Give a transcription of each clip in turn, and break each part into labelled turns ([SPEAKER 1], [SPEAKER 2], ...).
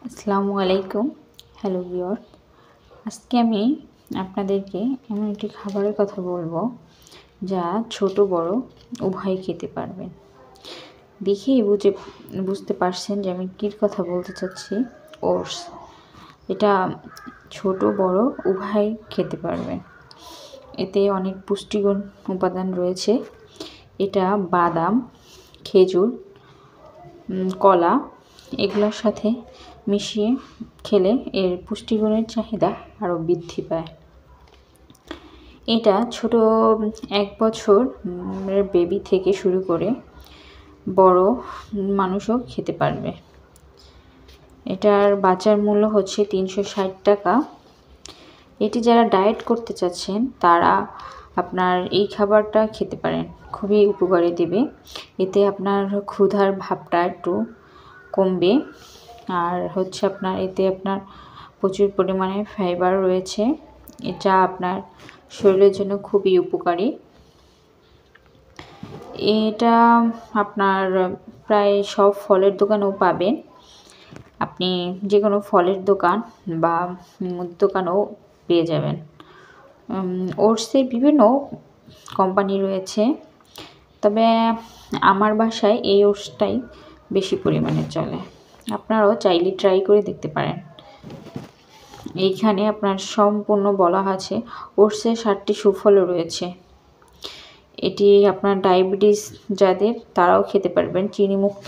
[SPEAKER 1] আসসালামু আলাইকুম। Hello viewer, আজকে আমি আপনাদেরকে এমন একটি খাবারের কথা বলবো যা ছোট বড় উভয় খেতে পারবেন। দেখেই বুঝতে পারছেন যে আমি কী কথা বলতে চাচ্ছি। ওটস, এটা ছোট বড় উভয় খেতে পারবেন। এতে অনেক পুষ্টিগুণ উপাদান রয়েছে। এটা বাদাম, খেজুর, কলা এগুলোর সাথে মিশিয়ে খেলে এর পুষ্টিগুণের চাহিদা আরও বৃদ্ধি পায়। এটা ছোট 1 বছর বেবি থেকে শুরু করে বড় মানুষও খেতে পারবে। এটার বাজার মূল্য হচ্ছে 360 টাকা। এটি যারা ডায়েট করতে চাচ্ছেন তারা আপনার এই খাবারটা খেতে পারেন, খুবই উপকারী দেবে। এতে আপনার ক্ষুধার ভাবটা একটু কমবে। আর হচ্ছে এতে আপনার প্রচুর পরিমাণে ফাইবার রয়েছে, যা আপনার শরীরের জন্য খুবই উপকারী। এটা আপনার প্রায় সব ফলের দোকানেও পাবেন। আপনি যে কোনো ফলের দোকান বা মুদির দোকানেও পেয়ে যাবেন। ওটসের বিভিন্ন কোম্পানি রয়েছে, তবে আমার বাসায় এই ওটসটাই বেশি পরিমাণে চলে। আপনারাও চাইলে ট্রাই করে দেখতে পারেন। এইখানে আপনার সম্পূর্ণ বলা আছে ওটসের 7টি সুফলও রয়েছে। এটি আপনার ডায়াবেটিস যাদের তারাও খেতে পারবেন, চিনিমুক্ত।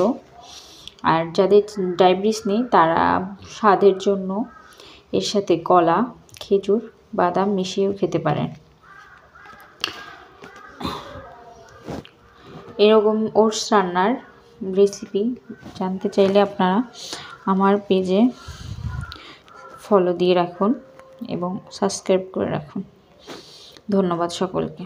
[SPEAKER 1] আর যাদের ডায়াবেটিস নেই তারা স্বাদের জন্য এর সাথে কলা, খেজুর, বাদাম মিশিয়েও খেতে পারেন। এরকম ওটস রান্নার রেসিপি জানতে চাইলে আপনারা আমার পেজে ফলো দিয়ে রাখুন এবং সাবস্ক্রাইব করে রাখুন। ধন্যবাদ সকলকে।